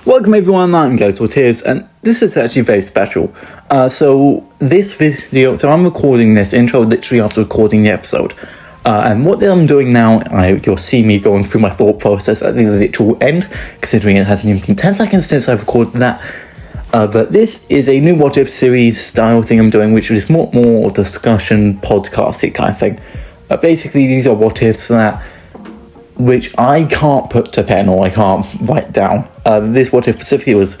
Welcome everyone, I'm Ghost or Tears, and this is actually very special. So I'm recording this intro literally after recording the episode. And what I'm doing now, you'll see me going through my thought process at the literal end, considering it hasn't even been 10 seconds since I've recorded that. But this is a new What If series style thing I'm doing, which is more discussion, podcasty kind of thing. Basically, these are what ifs which I can't put to pen or I can't write down. This what if specifically was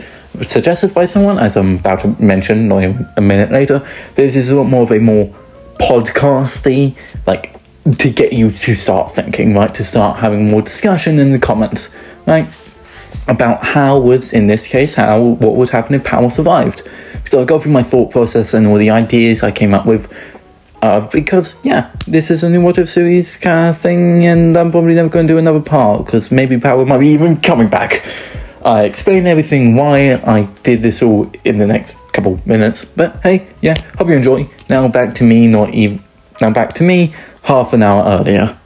suggested by someone, as I'm about to mention, not even a minute later. But this is a lot more of a more podcasty, like, to get you to start thinking, right? To start having more discussion in the comments, right? About what would happen if Power survived. So I'll go through my thought process and all the ideas I came up with. Because, this is a new What If series kind of thing, and I'm probably never going to do another part, because maybe Power might be even coming back. I explain everything why I did this all in the next couple minutes, but hey, hope you enjoy. Now back to me half an hour earlier.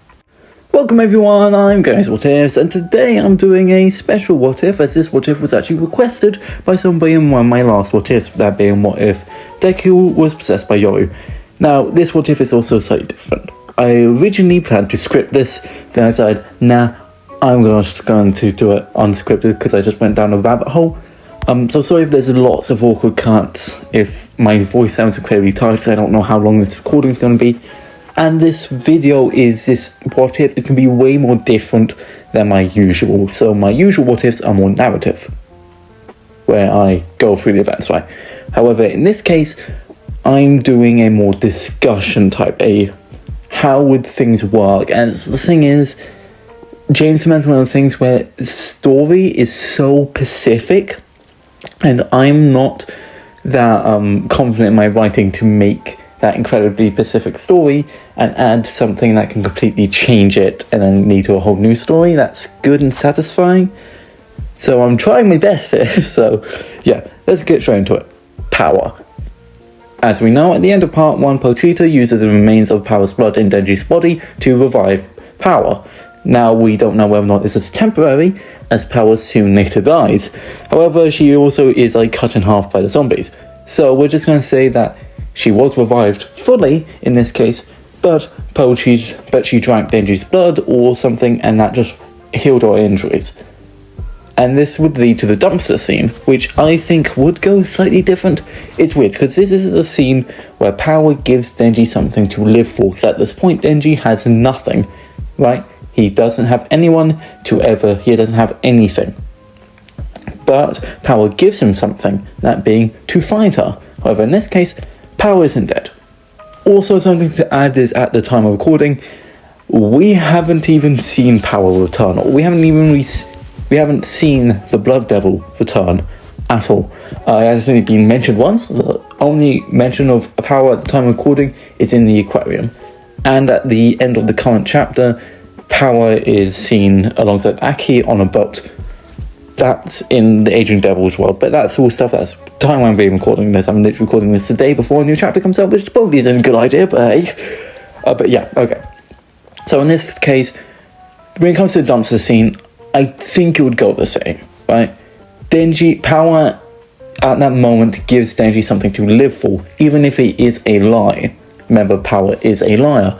Welcome everyone, I'm Ghost What Ifs, and today I'm doing a special What If, as this What If was actually requested by somebody in one of my last What Ifs, that being what if Deku was possessed by Yoru. Now, this What If is also slightly different. I originally planned to script this, then I decided, I'm just going to do it unscripted because I just went down a rabbit hole. So sorry if there's lots of awkward cuts, if my voice sounds incredibly tight, I don't know how long this recording is going to be. And this What If is going to be way more different than my usual. So my usual What Ifs are more narrative, where I go through the events, right? However, in this case, I'm doing a more discussion type, how would things work? And the thing is, James Man's one of those things where the story is so specific, and I'm not that confident in my writing to make that incredibly specific story and add something that can completely change it and then lead to a whole new story that's good and satisfying. So I'm trying my best here. So let's get straight into it. Power. As we know, at the end of part 1, Pochita uses the remains of Power's blood in Denji's body to revive Power. Now, we don't know whether or not this is temporary, as Power soon later dies. However, she also is cut in half by the zombies. So we're just going to say that she was revived fully in this case, but she drank Denji's blood or something, and that just healed her injuries. And this would lead to the dumpster scene, which I think would go slightly different. It's weird, because this is a scene where Power gives Denji something to live for, because at this point Denji has nothing, right? He doesn't have anyone he doesn't have anything. But Power gives him something, that being to find her. However, in this case, Power isn't dead. Also, something to add is, at the time of recording, we haven't even seen Power return, or we haven't seen the Blood Devil return at all. It has only been mentioned once. The only mention of Power at the time of recording is in the aquarium. And at the end of the current chapter, Power is seen alongside Aki on a boat. That's in the Aging Devil as well. But that's all stuff that's time I'm being recording this. I'm literally recording this the day before a new chapter comes out, which probably isn't a good idea, but hey. Okay. So in this case, when it comes to the dumpster scene, I think it would go the same, right? Power at that moment gives Denji something to live for, even if it is a lie. Remember, Power is a liar.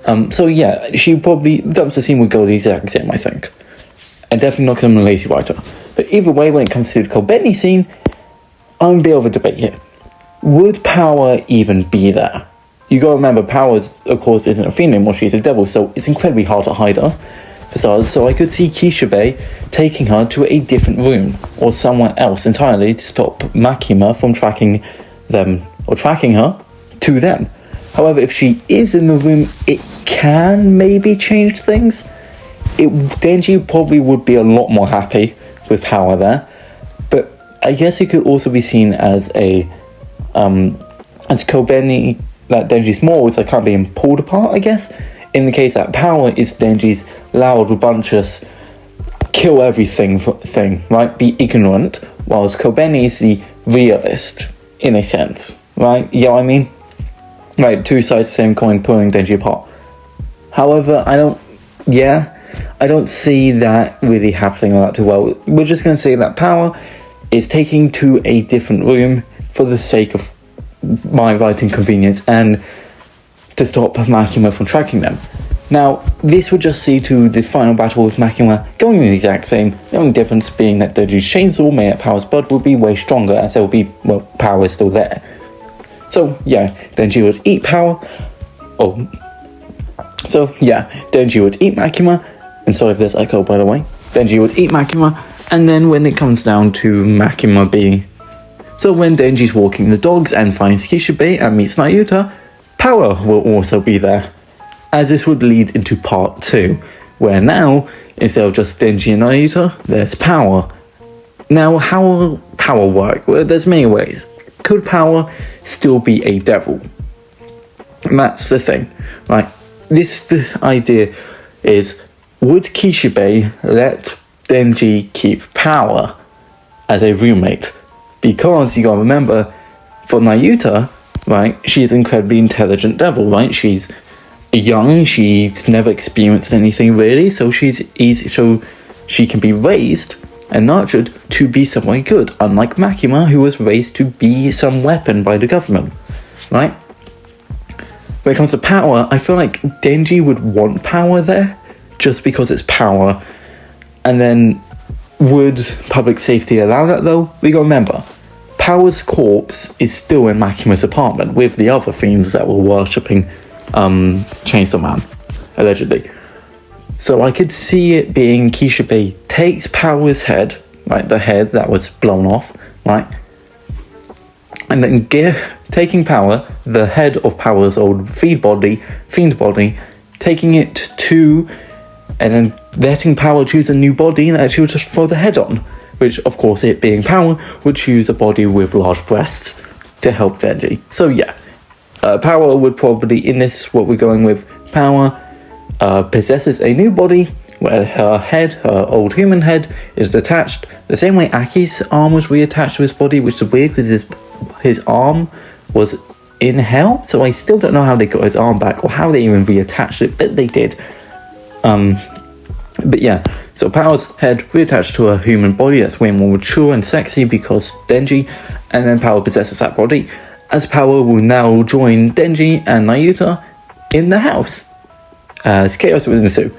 Dumpster scene would go the exact same, I think. And definitely not because I'm a lazy writer. But either way, when it comes to the Kobeni scene, I'm a bit of a debate here. Would Power even be there? You gotta remember, Power, of course, isn't a female anymore, she's a devil, so it's incredibly hard to hide her. So I could see Kishibe taking her to a different room or somewhere else entirely to stop Makima from tracking her to them. However, if she is in the room, it can maybe change things. Denji probably would be a lot more happy with Power there, but I guess it could also be seen as as Kobeni, that Denji's more is kind of being pulled apart, I guess. In the case that Power is Denji's loud, rebellious, kill everything thing, right? Be ignorant, whilst Kobeni is the realist, in a sense, right? You know what I mean? Right, two sides of the same coin, pulling Denji apart. However, I don't see that really happening all that too well. We're just going to say that Power is taking to a different room for the sake of my writing convenience and to stop Makima from tracking them. Now, this would just see to the final battle with Makima going the exact same, the only difference being that Denji's chainsaw made at Power's blood would be way stronger, as there would be, well, Power is still there. So, yeah, Denji would eat Power. Denji would eat Makima, and sorry if there's echo, by the way. Denji would eat Makima, and then when it comes down to Makima being... So when Denji's walking the dogs and finds Kishibe and meets Nayuta, Power will also be there. As this would lead into part 2, where now, instead of just Denji and Nayuta, there's Power. Now, how will Power work? Well, there's many ways. Could Power still be a devil? And that's the thing, right? The idea is, would Kishibe let Denji keep Power as a roommate? Because, you gotta remember, for Nayuta, right, she's an incredibly intelligent devil, right? She's young, she's never experienced anything really, so she's easy, so she can be raised and nurtured to be someone good, unlike Makima, who was raised to be some weapon by the government, right? When it comes to Power, I feel like Denji would want Power there, just because it's Power, and then would public safety allow that though? We gotta remember, Power's corpse is still in Makima's apartment with the other fiends that were worshipping Chainsaw Man, allegedly. So I could see it being Kishibe takes Power's head, right, the head that was blown off, right, and then taking Power, the head of Power's old fiend body, taking it to, and then letting Power choose a new body that she would just throw the head on, which, of course, it being Power, would choose a body with large breasts to help Denji. So yeah, Power would probably, in this, what we're going with, Power possesses a new body where her head, her old human head, is detached the same way Aki's arm was reattached to his body, which is weird because his arm was in hell, so I still don't know how they got his arm back or how they even reattached it, but they did. But yeah, so Power's head reattached to a human body that's way more mature and sexy because Denji, and then Power possesses that body, as Power will now join Denji and Nayuta in the house, as chaos would ensue.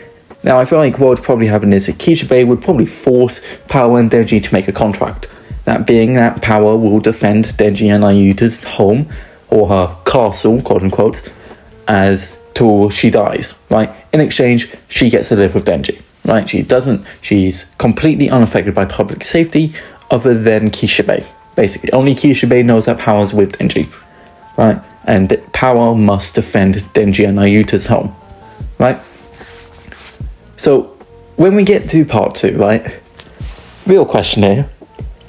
Now, I feel like what would probably happen is that Kishibe would probably force Power and Denji to make a contract. That being that Power will defend Denji and Nayuta's home, or her castle, quote unquote, till she dies, right? In exchange, she gets to live with Denji, right? She's completely unaffected by public safety, other than Kishibe. Basically, only Kishibe knows that Power's with Denji, right? And Power must defend Denji and Nayuta's home, right? So, when we get to part 2, right? Real question here.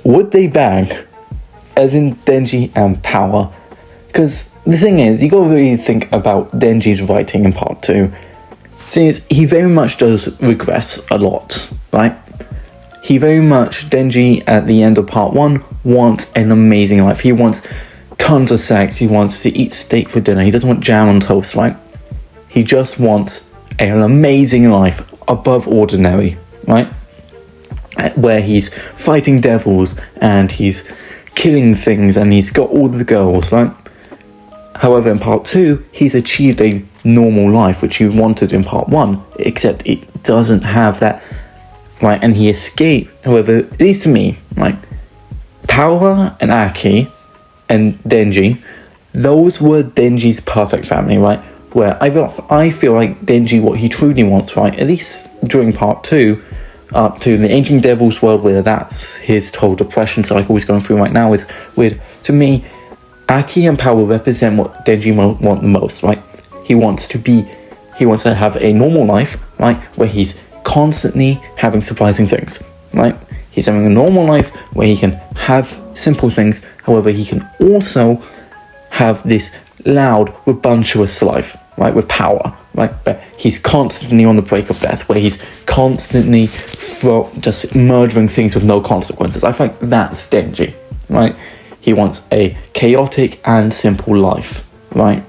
Would they bang? As in Denji and Power? Because the thing is, you gotta really think about Denji's writing in part 2. Thing is, he very much does regress a lot, right? He very much, Denji, at the end of part 1, wants an amazing life. He wants tons of sex, he wants to eat steak for dinner, he doesn't want jam on toast, right? He just wants an amazing life, above ordinary, right? Where he's fighting devils, and he's killing things, and he's got all the girls, right? However, in part 2, he's achieved a normal life, which he wanted in part 1, except it doesn't have that, right? And he escaped. However, at least to me, right, Power and Aki and Denji, those were Denji's perfect family, right? Where I feel like Denji, what he truly wants, right, at least during part 2, up to the Ancient Devil's world, where that's his whole depression cycle he's going through right now, is with, to me, Aki and Power represent what Denji want the most, right? He wants to have a normal life, right, where he's constantly having surprising things, right? He's having a normal life where he can have simple things, however, he can also have this loud, rebellious life, right, with Power, right, where he's constantly on the brink of death, where he's constantly just murdering things with no consequences. I think that's Denji, right? He wants a chaotic and simple life, right?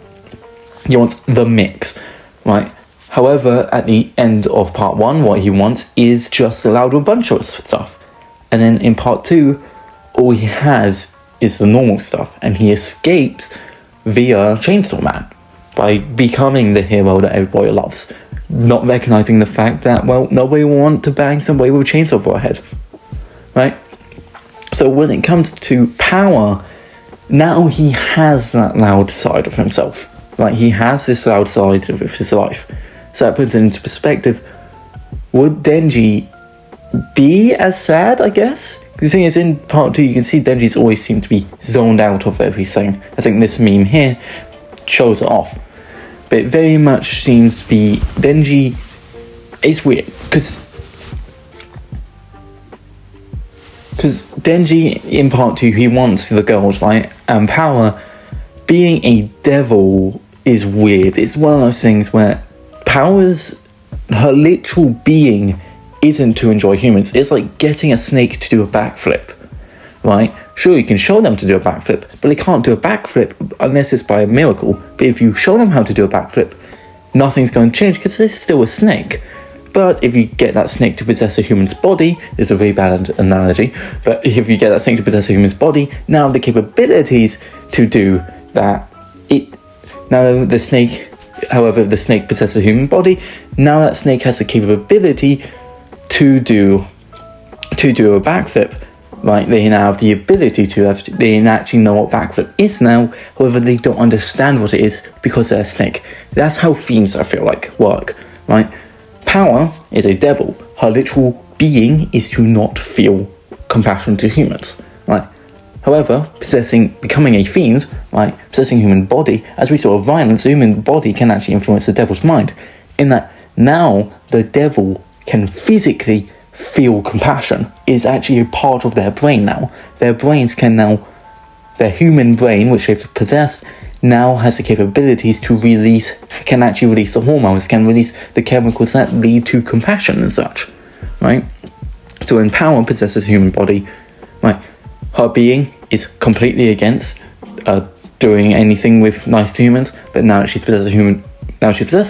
He wants the mix, right? However, at the end of part 1, what he wants is just a louder bunch of stuff. And then in part 2, all he has is the normal stuff. And he escapes via Chainsaw Man by becoming the hero that everybody loves. Not recognizing the fact that, well, nobody will want to bang somebody with a chainsaw for a head. Right? So when it comes to power, now he has that loud side of himself. Like, he has this loud side of his life. So that puts it into perspective. Would Denji be as sad, I guess? The thing is, in part 2, you can see Denji's always seemed to be zoned out of everything. I think this meme here shows it off. But it very much seems to be Denji. It's weird, because Denji, in part 2, he wants the girls, right? And power, being a devil is weird. It's one of those things where her literal being isn't to enjoy humans. It's like getting a snake to do a backflip, right? Sure, you can show them to do a backflip, but they can't do a backflip unless it's by a miracle. But if you show them how to do a backflip, nothing's going to change because they're still a snake. But if you get that snake to possess a human's body, it's a very bad analogy, but if you get that snake to possess a human's body, now the capabilities to do that, however, the snake possesses a human body, now that snake has the capability to do a backflip. Right, they now have the ability they actually know what backflip is now, however they don't understand what it is because they're a snake. That's how fiends, I feel like, work, right? Power is a devil. Her literal being is to not feel compassion to humans, right? However, becoming a fiend, right, possessing a human body, as we saw with violence, the human body can actually influence the devil's mind, in that now the devil can physically feel compassion. Is actually a part of their brain now. Their human brain, which they've possessed, now has the capabilities can actually release the hormones, can release the chemicals that lead to compassion and such, right? So when power possesses a human body, right, her being is completely against doing anything with nice to humans, but now that she's possessed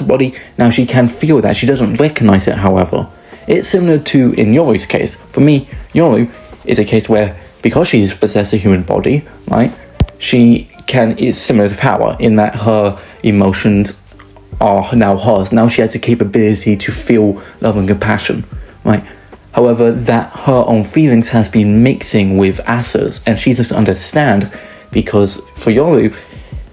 a body, now she can feel that. She doesn't recognize it, however. It's similar to in Yoru's case. For me, Yoru is a case where, because she's possessed a human body, right, it's similar to power in that her emotions are now hers. Now she has the capability to feel love and compassion, right? However, that her own feelings has been mixing with Asa's, and she doesn't understand, because for Yoru,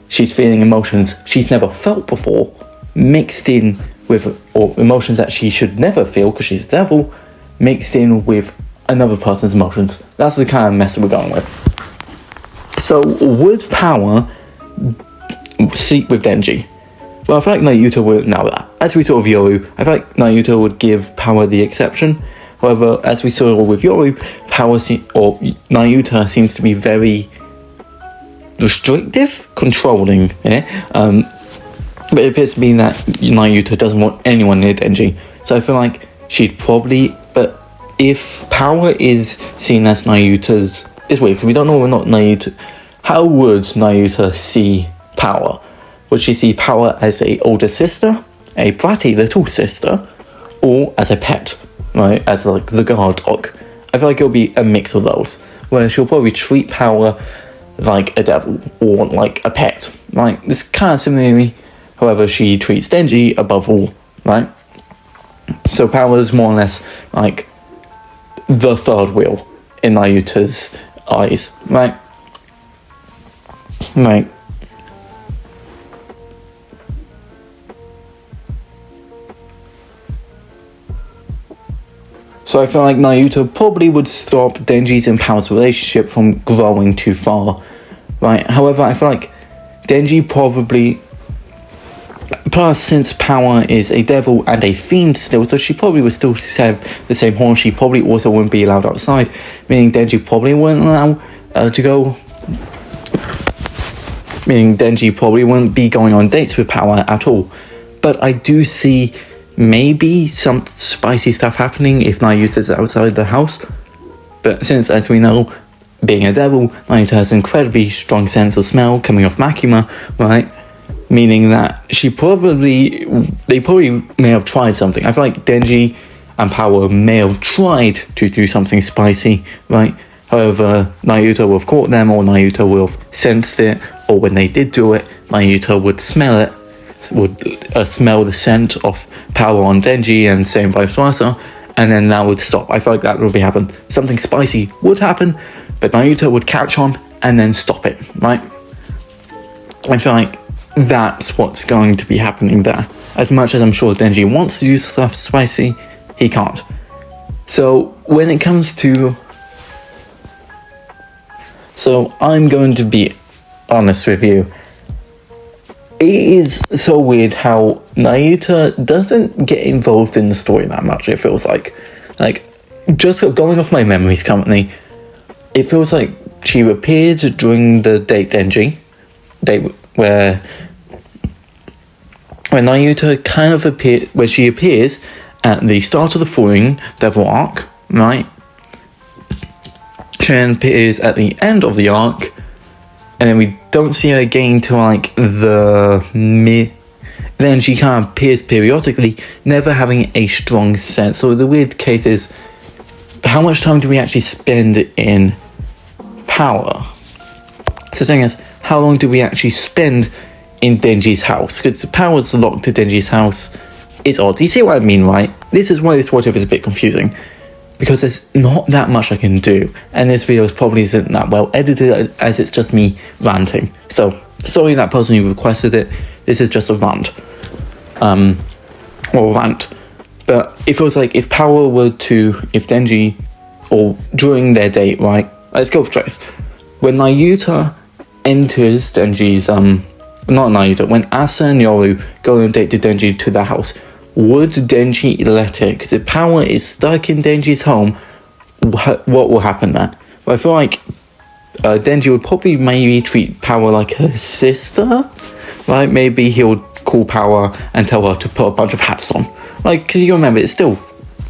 she's feeling emotions she's never felt before, mixed in with, or emotions that she should never feel because she's a devil, mixed in with another person's emotions. That's the kind of mess we're going with. So, would power seek with Denji? Well, I feel like Naruto would know that. As we saw with Yoru, I feel like Naruto would give power the exception. However, as we saw with Yoru, Naruto seems to be very restrictive, controlling, but it appears to be that Naruto doesn't want anyone near Denji. So I feel like she'd probably... But if power is seen as Naruto's... It's weird, because we don't know what Naruto... How would Naruto see power? Would she see power as a older sister, a bratty little sister, or as a pet, right? As like the guard dog. I feel like it'll be a mix of those, where she'll probably treat power like a devil or like a pet, right? This kind of similarly... However, she treats Denji above all, right? So power is more or less like the third wheel in Naruto's eyes, right? Right. So I feel like Naruto probably would stop Denji's and Power's relationship from growing too far, right? However, I feel like Denji probably... Plus, since Power is a devil and a fiend still, so she probably would still have the same horn. She probably also wouldn't be allowed outside, meaning Denji probably wouldn't allow to go... Meaning Denji probably wouldn't be going on dates with Power at all. But I do see maybe some spicy stuff happening if Naruto's outside the house. But since, as we know, being a devil, Naruto has an incredibly strong sense of smell coming off Makima, right? meaning that they probably may have tried something. I feel like Denji and Power may have tried to do something spicy, right? However, Naruto would have caught them, or Naruto would have sensed it, or when they did do it, Naruto would smell it, would smell the scent of Power on Denji, and same vice versa, and then that would stop. I feel like that would happen. Something spicy would happen, but Naruto would catch on and then stop it, right? I feel like that's what's going to be happening there. As much as I'm sure Denji wants to do stuff spicy, he can't. So when it comes to... So I'm going to be honest with you. It is so weird how Naruto doesn't get involved in the story that much, it feels like. Like, just going off my memories currently, it feels like she appeared during the date where Naruto kind of appeared, where she appears at the start of the Falling Devil arc, right? She then appears at the end of the arc, and then we don't see her again till like then she kind of appears periodically, never having a strong sense. So the weird case is, how much time do we actually spend in Power? So the thing is, how long do we actually spend in Denji's house? Because the Power's locked to Denji's house. It's odd. You see what I mean, right? This is why this what if is a bit confusing. Because there's not that much I can do. And this video probably isn't that well edited, as it's just me ranting. So, sorry that person who requested it. This is just a rant. Or rant. But it feels like if Denji, or during their date, right? Let's go for trace. When Naruto enters Denji's, when Asa and Yoru go on a date to Denji to their house, would Denji let it? Because if Power is stuck in Denji's home, what will happen there? But I feel like Denji would probably maybe treat Power like her sister, right? Maybe he would call Power and tell her to put a bunch of hats on. Like, because you remember, it's still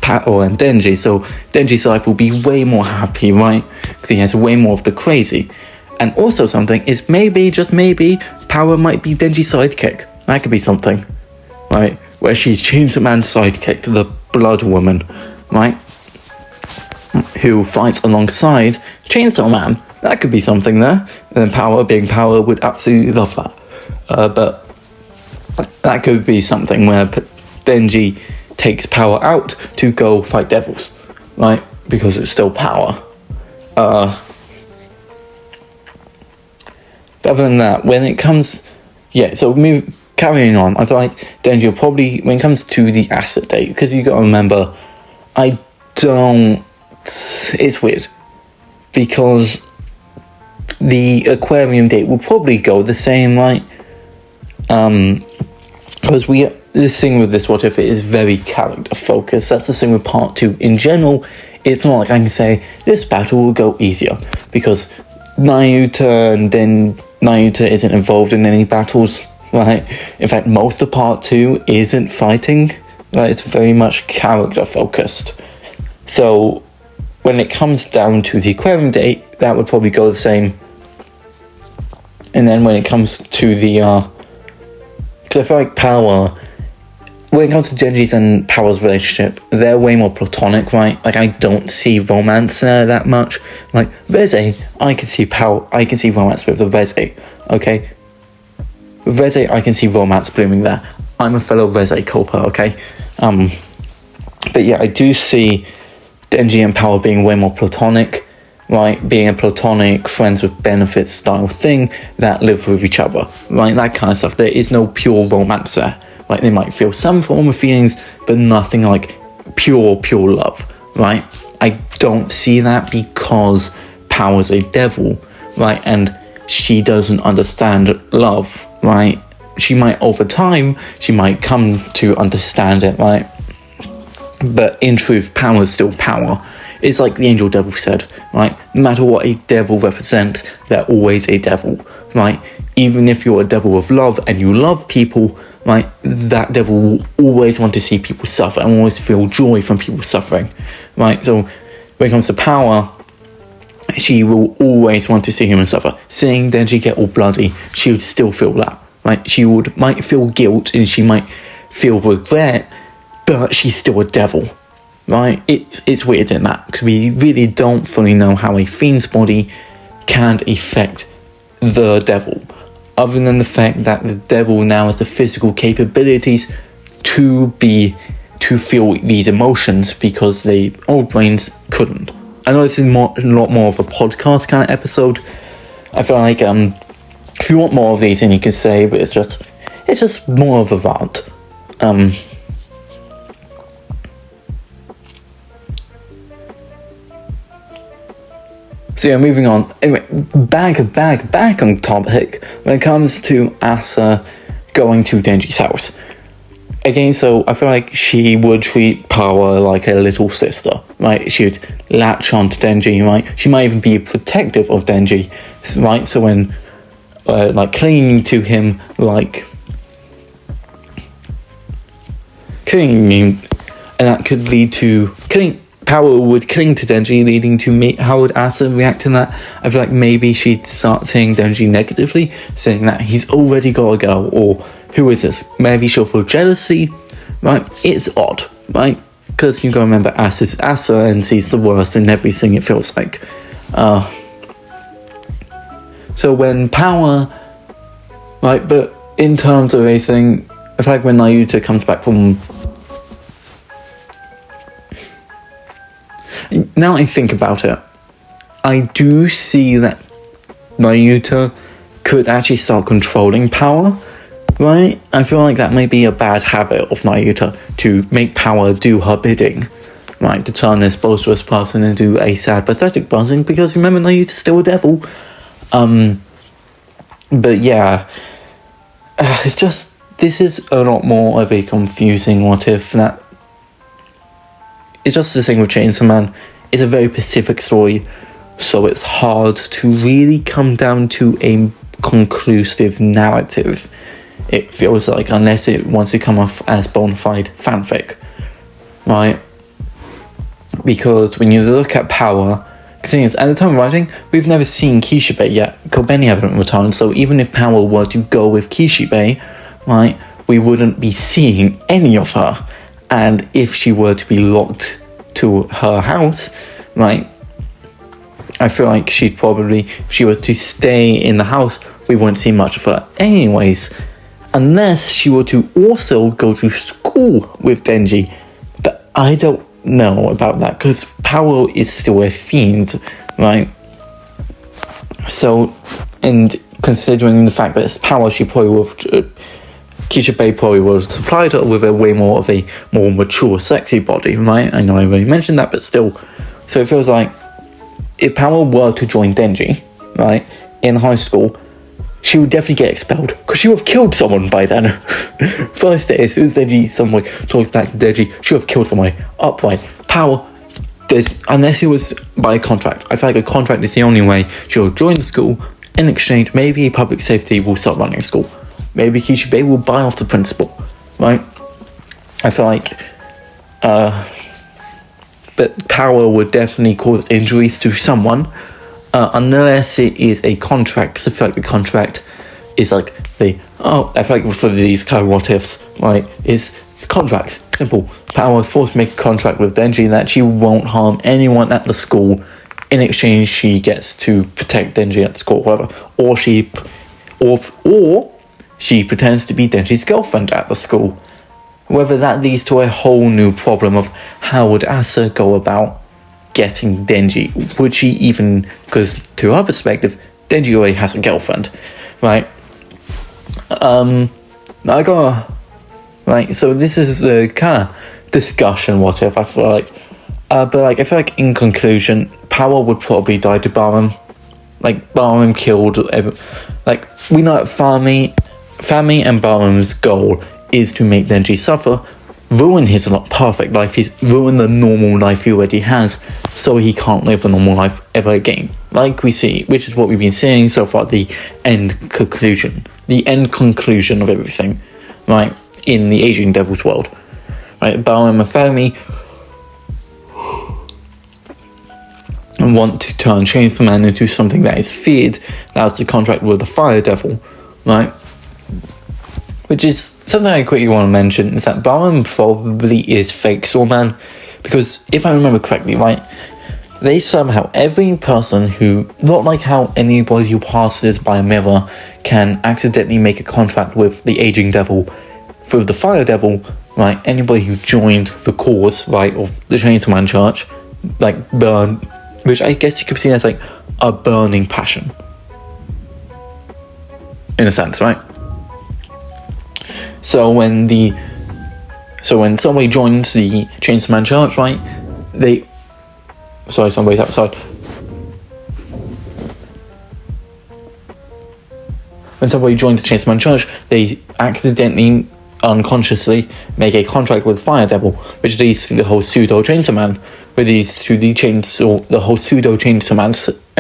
Power and Denji, so Denji's life will be way more happy, right? Because he has way more of the crazy. And also something is maybe, just maybe, Power might be Denji's sidekick. That could be something, right? Where she's Chainsaw Man's sidekick, the Blood Woman, right? Who fights alongside Chainsaw Man. That could be something there. And then Power, being Power, would absolutely love that. But that could be something where Denji takes Power out to go fight devils, right? Because it's still Power. But other than that, when it comes... Yeah, so carrying on, I feel like Denji will probably, when it comes to the acid date, because you got to remember, it's weird, because the aquarium date will probably go the same, right? Because this thing with this what if it is very character focused. That's the thing with part 2 in general. It's not like I can say this battle will go easier because Naruto isn't involved in any battles, right? In fact, most of part 2 isn't fighting, right? It's very much character focused. So when it comes down to the aquarium date, that would probably go the same. And then when it comes to the because I feel like Power, when it comes to Denji's and Power's relationship, they're way more platonic, right? Like, I don't see romance there that much. Like, Reze, I can see romance with the Reze, okay? With Reze, I can see romance blooming there. I'm a fellow Reze culper, okay? But yeah, I do see Denji and Power being way more platonic, right? Being a platonic, friends with benefits style thing that live with each other, right? That kind of stuff. There is no pure romance there. Like, they might feel some form of feelings, but nothing like pure love, right? I don't see that because Power's a devil, right? And she doesn't understand love, right? She might, over time, she might come to understand it, right? But in truth, Power's still Power. It's like the angel devil said, right? No matter what a devil represents, they're always a devil, right? Even if you're a devil of love and you love people, right, that devil will always want to see people suffer and always feel joy from people suffering, right? So when it comes to Power, she will always want to see humans suffer. Seeing Denji get all bloody, she would still feel that, right? She might feel guilt and she might feel regret, but she's still a devil, right? It's weird in that, because we really don't fully know how a fiend's body can affect the devil, other than the fact that the devil now has the physical capabilities to feel these emotions, because the old brains couldn't. I know this is a lot more of a podcast kind of episode. I feel like if you want more of these, then you can say, but it's just more of a rant. So yeah, moving on. Anyway, back on topic when it comes to Asa going to Denji's house. Again, so I feel like she would treat Power like a little sister, right? She would latch on to Denji, right? She might even be protective of Denji, right? So when, clinging to him, and that could lead to Power would cling to Denji, leading to how would Asa react to that? I feel like maybe she'd start saying Denji negatively, saying that he's already got a girl, or who is this? Maybe she'll feel jealousy, right? It's odd, right? Because you gotta remember Asa's Asa, and she's the worst in everything, it feels like. So when Power, right, but in terms of everything, I feel like when Naruto comes back from... Now I think about it, I do see that Naruto could actually start controlling Power, right? I feel like that might be a bad habit of Naruto, to make Power do her bidding, right? To turn this boisterous person into a sad, pathetic person, because remember, Naruto's still a devil. But yeah, it's just, this is a lot more of a confusing what if that. It's just the thing with Chainsaw Man. It's a very specific story, so it's hard to really come down to a conclusive narrative. It feels like, unless it wants to come off as bona fide fanfic, right? Because when you look at Power, because at the time of writing, we've never seen Kishibe yet. Kobeni haven't returned, so even if Power were to go with Kishibe, right, we wouldn't be seeing any of her. And if she were to be locked to her house, right, I feel like she'd probably, if she was to stay in the house, we wouldn't see much of her anyways. Unless she were to also go to school with Denji. But I don't know about that, because Power is still a fiend, right? So, and considering the fact that it's Power, she probably would have... Kishibe probably would have supplied her with a way more of a more mature, sexy body, right? I know I already mentioned that, but still. So it feels like if Power were to join Denji, right, in high school, she would definitely get expelled, because she would have killed someone by then. First day, as soon as Denji someone talks back to Denji, she would have killed someone upright. Power, unless it was by contract. I feel like a contract is the only way she'll join the school. In exchange, maybe public safety will start running a school. Maybe Kishibe will buy off the principal, right? I feel like, but Power would definitely cause injuries to someone, unless it is a contract. So I feel like the contract is like I feel like for these kind of what ifs, right? Is contracts simple. Power is forced to make a contract with Denji that she won't harm anyone at the school. In exchange, she gets to protect Denji at the school, or whatever, or she pretends to be Denji's girlfriend at the school. Whether that leads to a whole new problem of how would Asa go about getting Denji? Would she even... Because to her perspective, Denji already has a girlfriend, right? Right, so this is the kind of discussion, what if, I feel like. But I feel like in conclusion, Power would probably die to Barham. Barham killed... we know that Fami and Barham's goal is to make Denji suffer, ruin his perfect life, ruin the normal life he already has, so he can't live a normal life ever again. Like we see, which is what we've been seeing so far, the end conclusion of everything, right, in the Asian Devil's world. Right, Barham and Fami want to turn Chainsaw Man into something that is feared. That's the contract with the Fire Devil, right? which is something I quickly want to mention, is that Barham probably is fake Storeman, because if I remember correctly, right, they somehow, every person who, not like how anybody who passes by a mirror can accidentally make a contract with the aging devil through the fire devil, right, anybody who joined the cause, right, of the Chainsaw Man Church, like, burn, which I guess you could see as, like, a burning passion, in a sense, right? So when somebody joins the Chainsaw Man Church, right, somebody's outside. When somebody joins the Chainsaw Man Church, they accidentally, unconsciously, make a contract with Fire Devil, which leads to the whole pseudo Chainsaw Man, which leads to the whole pseudo Chainsaw Man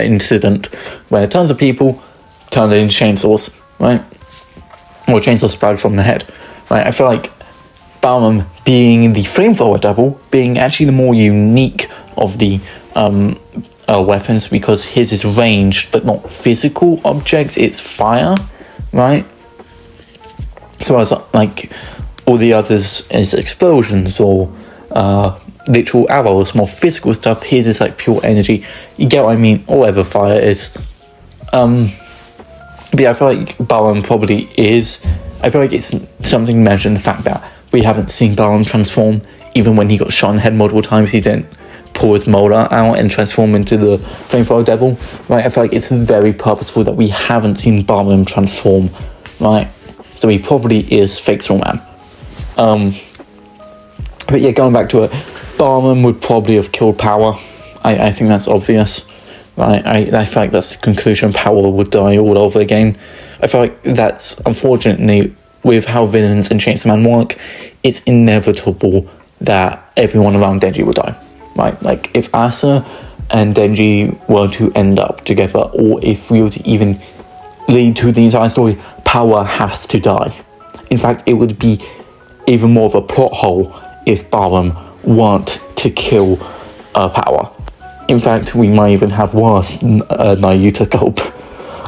incident, where tons of people turned into chainsaws, right? Or chainsaw sprouted from the head, right? I feel like Barham, being the flamethrower devil, being actually the more unique of the weapons, because his is ranged but not physical objects, it's fire, right? So as like all the others is explosions or literal arrows, more physical stuff, his is like pure energy. You get what I mean? Or whatever fire is. But yeah, I feel like Barham probably is. I feel like it's something mentioned the fact that we haven't seen Barham transform. Even when he got shot in the head multiple times, he didn't pull his molar out and transform into the flamethrower devil, right? I feel like it's very purposeful that we haven't seen Barham transform, right? So he probably is fake Storeman. But yeah, going back to it, Barham would probably have killed Power. I think that's obvious, right? I feel like that's the conclusion. Power would die all over again. I feel like that's, unfortunately, with how villains in Chainsaw Man work, it's inevitable that everyone around Denji would die, right? Like, if Asa and Denji were to end up together, or if we were to even lead to the entire story, Power has to die. In fact, it would be even more of a plot hole if Barham weren't to kill Power. In fact, we might even have worse Nayuta Gulp.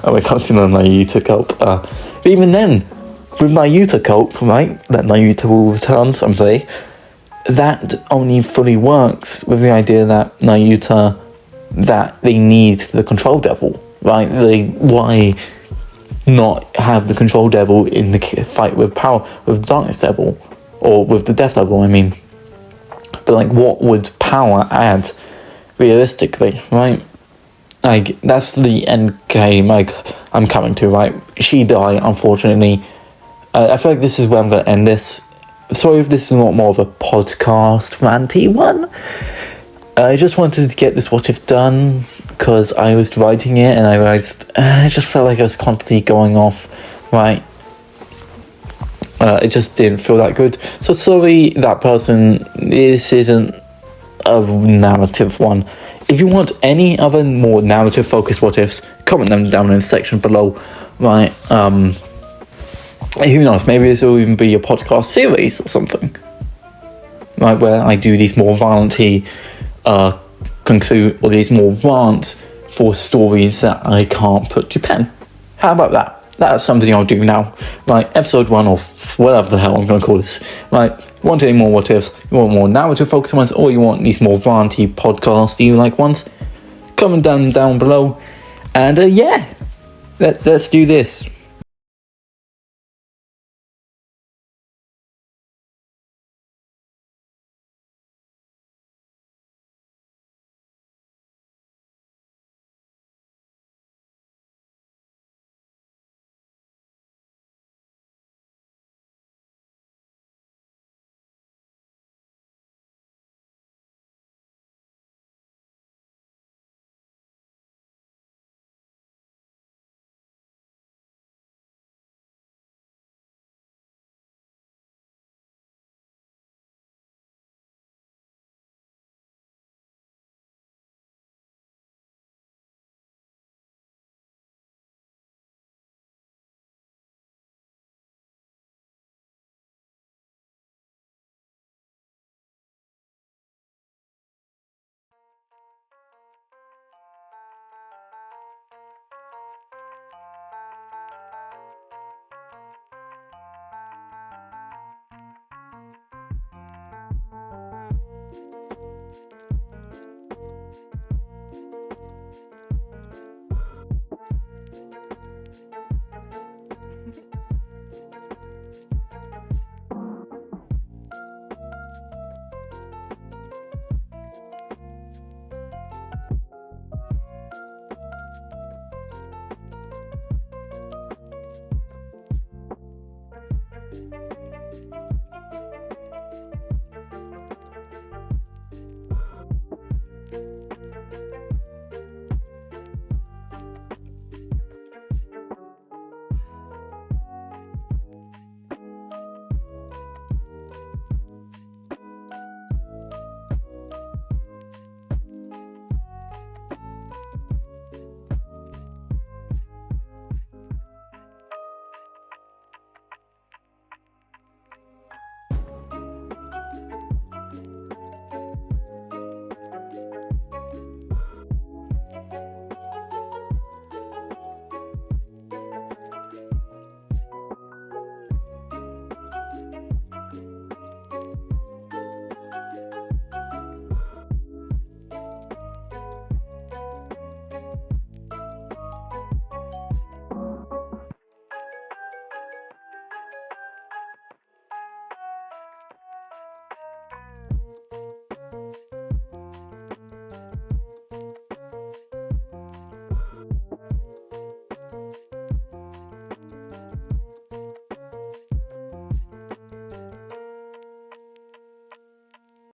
When it comes to the Nayuta Gulp. But even then, with Nayuta Gulp, right, that Nayuta will return someday, that only fully works with the idea that Nayuta, that they need the Control Devil, right? Why not have the Control Devil in the fight with Power, with the Darkness Devil, or with the Death Devil, I mean. But like, what would Power add realistically, right? Like, that's the end game I'm coming to, right? She died, unfortunately. I feel like this is where I'm going to end this. Sorry if this is not more of a podcast ranty one. I just wanted to get this what if done, because I was writing it and I realized I just felt like I was constantly going off, right? It just didn't feel that good. So sorry, that person. This isn't a narrative one. If you want any other more narrative focused what ifs, comment them down in the section below, right? Who knows, maybe this will even be a podcast series or something, right, where I do these more violently conclude, or these more rants for stories that I can't put to pen. How about that? That's something I'll do now. Right, episode 1 or whatever the hell I'm going to call this. Right, you want any more what ifs? You want more narrative focused ones, or you want these more ranty podcasty like ones? Comment down below. And yeah, let's do this.